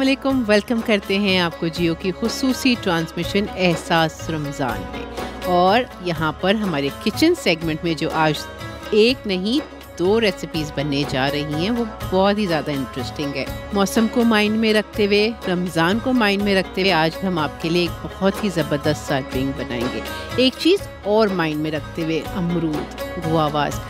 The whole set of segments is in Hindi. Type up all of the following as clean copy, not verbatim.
अस्सलामुअलैकुम, वेलकम करते हैं आपको जियो की खुसूसी ट्रांसमिशन एहसास रमज़ान में। और यहाँ पर हमारे किचन सेगमेंट में जो आज एक नहीं 2 रेसिपीज़ बनने जा रही हैं वो बहुत ही ज़्यादा इंटरेस्टिंग है। मौसम को माइंड में रखते हुए, रमज़ान को माइंड में रखते हुए आज हम आपके लिए एक बहुत ही ज़बरदस्त सा ड्रिंक बनाएंगे। एक चीज़ और माइंड में रखते हुए, अमरूद, गुआवास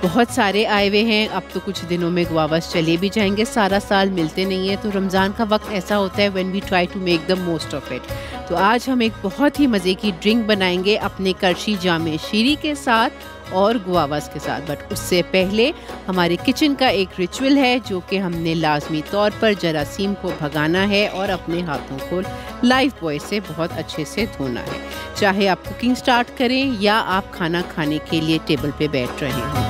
बहुत सारे आए हुए हैं। अब तो कुछ दिनों में गुआवास चले भी जाएंगे, सारा साल मिलते नहीं है। तो रमज़ान का वक्त ऐसा होता है when we try to make the most of it. तो आज हम एक बहुत ही मज़े की ड्रिंक बनाएंगे अपने करशी जामे शीरी के साथ और गुआवास के साथ। बट उससे पहले हमारे किचन का एक रिचुअल है जो कि हमने लाजमी तौर पर जरासीम को भगाना है और अपने हाथों को लाइफ बॉय से बहुत अच्छे से धोना है। चाहे आप कुकिंग स्टार्ट करें या आप खाना खाने के लिए टेबल पे बैठ रहे हों,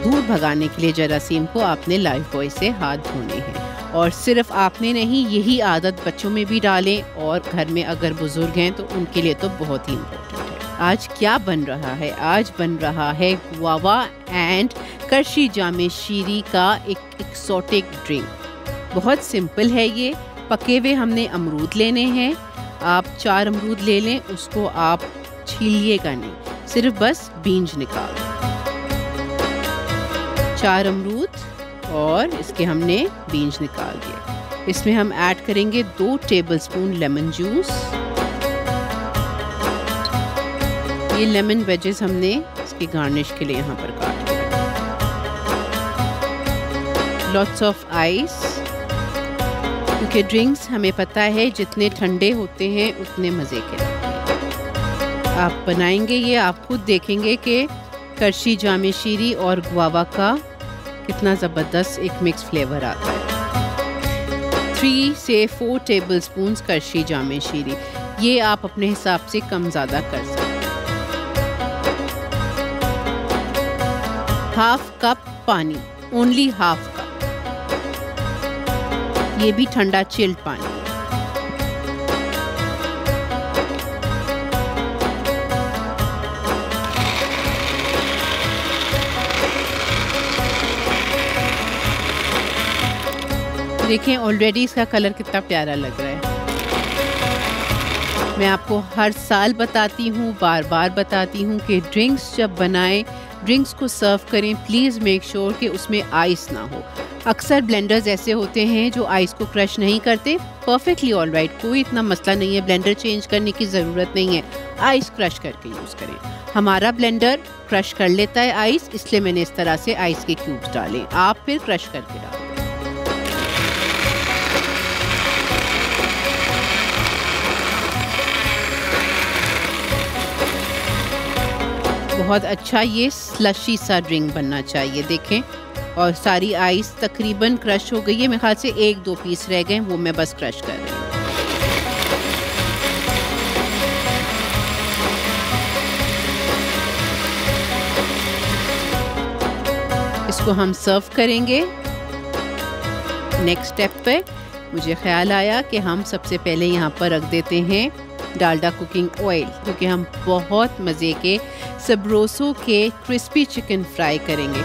धूल भगाने के लिए जरासीम को आपने लाइफ बॉय से हाथ धोने हैं। और सिर्फ आपने नहीं, यही आदत बच्चों में भी डालें और घर में अगर बुजुर्ग हैं तो उनके लिए तो बहुत ही इम्पोर्टेंट है। आज क्या बन रहा है? आज बन रहा है गुआवा एंड करशी जामे शीरी का एक एक्सोटिक ड्रिंक। बहुत सिंपल है ये। पके हुए हमने अमरूद लेने हैं। आप 4 अमरूद ले लें, उसको आप छीलिएगा नहीं, सिर्फ बस बीज निकाल दें। 4 अमरूद और इसके हमने बीज निकाल दिए। इसमें हम ऐड करेंगे 2 टेबलस्पून लेमन जूस। ये लेमन वेजेस हमने इसके गार्निश के लिए यहाँ पर काट के रखा। लॉट्स ऑफ आइस, क्योंकि ड्रिंक्स हमें पता है जितने ठंडे होते हैं उतने मज़े के लगते हैं। आप बनाएंगे ये, आप खुद देखेंगे कि करशी जामे शीरी और गुआवा का कितना ज़बरदस्त एक मिक्स फ्लेवर आता है। 3 से 4 टेबलस्पून करशी जामे शीरी, ये आप अपने हिसाब से कम ज़्यादा कर सकते हैं। हाफ कप पानी, ओनली हाफ कप, ये भी ठंडा चिल्ड पानी। देखें ऑलरेडी इसका कलर कितना प्यारा लग रहा है। मैं आपको हर साल बताती हूँ, बार बार बताती हूँ कि ड्रिंक्स जब बनाएं, ड्रिंक्स को सर्व करें, प्लीज़ मेक श्योर कि उसमें आइस ना हो। अक्सर ब्लेंडर्स ऐसे होते हैं जो आइस को क्रश नहीं करते। परफेक्टली ऑलराइट, कोई इतना मसला नहीं है, ब्लेंडर चेंज करने की ज़रूरत नहीं है, आइस क्रश करके यूज़ करें। हमारा ब्लेंडर क्रश कर लेता है आइस, इसलिए मैंने इस तरह से आइस के क्यूब्स डाले। आप फिर क्रश करके डालें। बहुत अच्छा ये स्लशी सा ड्रिंक बनना चाहिए। देखें, और सारी आइस तकरीबन क्रश हो गई है। मेरे ख्याल से 1-2 पीस रह गए, वो मैं बस क्रश कर रही हूँ। इसको हम सर्व करेंगे। नेक्स्ट स्टेप पे मुझे ख्याल आया कि हम सबसे पहले यहाँ पर रख देते हैं डालडा कुकिंग ऑयल, क्योंकि हम बहुत मज़े के सबरोसो के क्रिस्पी चिकन फ्राई करेंगे।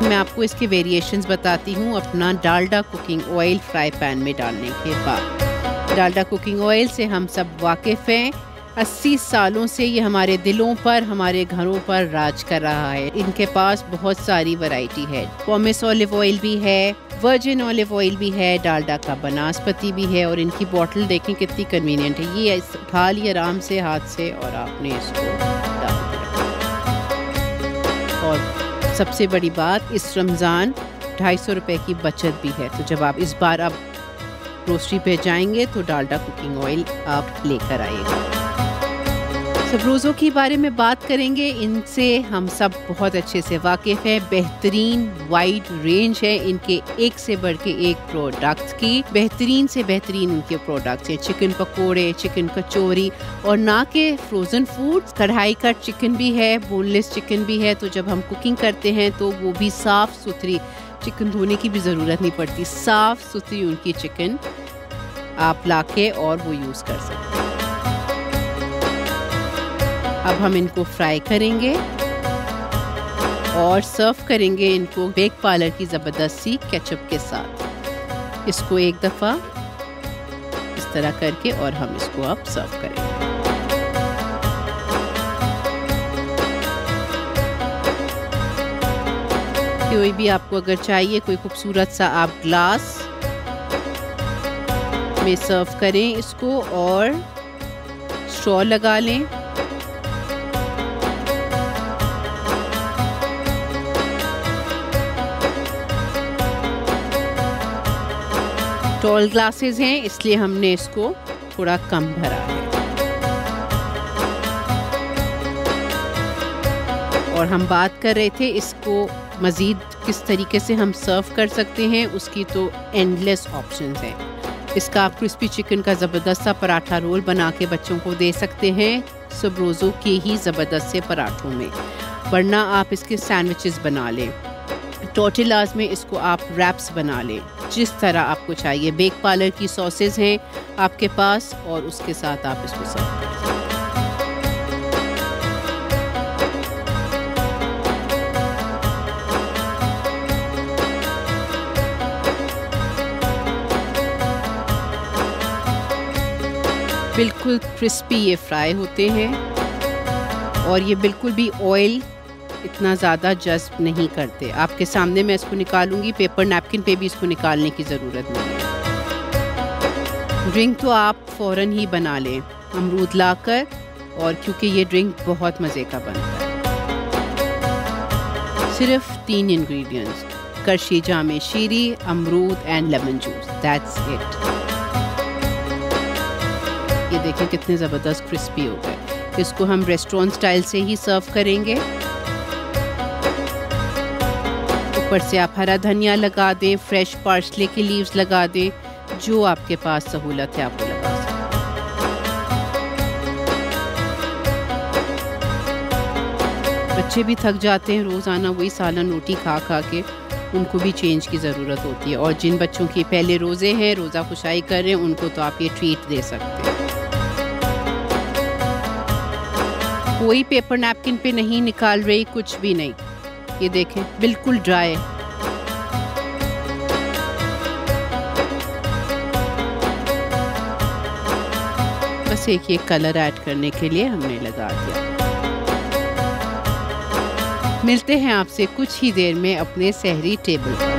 मैं आपको इसके वेरिएशंस बताती हूँ अपना Dalda cooking oil fry pan में डालने के बाद। डालडा कुकिंग ऑयल से हम सब वाकिफ़ हैं। 80 सालों से ये हमारे दिलों पर, हमारे घरों पर राज कर रहा है। इनके पास बहुत सारी वैरायटी है। पॉमेस ऑलिव ऑयल भी है, वर्जिन ऑलिव ऑयल भी है, डालडा का बनास्पति भी है। और इनकी बॉटल देखें कितनी कन्वीनियंट है। ये उठा लिए आराम से हाथ से और आपने इसको डाल दिया। और सबसे बड़ी बात, इस रमज़ान 250 रुपये की बचत भी है। तो जब आप इस बार आप ग्रोसरी पे जाएंगे तो डालडा कुकिंग ऑयल आप लेकर आइएगा। सबरोज़ों के बारे में बात करेंगे। इनसे हम सब बहुत अच्छे से वाकिफ़ हैं। बेहतरीन वाइड रेंज है इनके, एक से बढ़ के एक प्रोडक्ट्स की। बेहतरीन से बेहतरीन इनके प्रोडक्ट्स हैं। चिकन पकोड़े, चिकन कचौरी, और ना के फ्रोज़न फूड्स, कढ़ाई का चिकन भी है, बोनलेस चिकन भी है। तो जब हम कुकिंग करते हैं तो वो भी साफ़ सुथरी, चिकन धोने की भी ज़रूरत नहीं पड़ती, साफ़ सुथरी उनकी चिकन आप लाके और वो यूज़ कर सकते हैं। अब हम इनको फ्राई करेंगे और सर्व करेंगे इनको बेक पार्लर की ज़बरदस्त सी केचप के साथ। इसको एक दफ़ा तरह करके और हम इसको अब सर्व करेंगे। कोई भी आपको अगर चाहिए कोई खूबसूरत सा आप ग्लास में सर्व करें इसको और स्ट्रॉ लगा लें। टॉल ग्लासेस हैं इसलिए हमने इसको थोड़ा कम भरा है। और हम बात कर रहे थे इसको मज़ीद किस तरीके से हम सर्व कर सकते हैं, उसकी तो एंडलेस ऑप्शंस हैं। इसका आप क्रिस्पी चिकन का ज़बरदस्त सा पराठा रोल बना के बच्चों को दे सकते हैं सब रोज़ों के ही ज़बरदस्त से पराठों में, वरना आप इसके सैंडविचेस बना लें। टोर्टिलाज में इसको आप रैप्स बना लें, जिस तरह आपको चाहिए। बेक पार्लर की सॉसेज हैं आपके पास और उसके साथ आप इसको सर्व कर सकते हैं। बिल्कुल क्रिस्पी ये फ्राई होते हैं और ये बिल्कुल भी ऑयल इतना ज़्यादा जज्ब नहीं करते। आपके सामने मैं इसको निकालूंगी, पेपर नैपकिन पे भी इसको निकालने की ज़रूरत नहीं है। ड्रिंक तो आप फ़ौरन ही बना लें अमरूद लाकर, और क्योंकि ये ड्रिंक बहुत मज़े का बनता है। सिर्फ 3 इंग्रेडिएंट्स, करशी जामे शीरी, अमरूद and lemon juice, that's it. ये देखें कितने ज़बरदस्त क्रिस्पी हो गए। इसको हम रेस्टोरेंट स्टाइल से ही सर्व करेंगे। ऊपर से आप हरा धनिया लगा दें, फ्रेश पार्सले की लीव्स लगा दें, जो आपके पास सहूलत है आप वो लगा सकते हैं। बच्चे भी थक जाते हैं रोज़ाना वही सालन रोटी खा खा के, उनको भी चेंज की ज़रूरत होती है। और जिन बच्चों के पहले रोज़े हैं, रोज़ा खुशाई कर रहे हैं, उनको तो आप ये ट्रीट दे सकते हैं। कोई पेपर नैपकिन पे नहीं निकाल रही, कुछ भी नहीं। ये देखें बिल्कुल ड्राई। बस एक ये कलर ऐड करने के लिए हमने लगा दिया। मिलते हैं आपसे कुछ ही देर में अपने सहरी टेबल पर।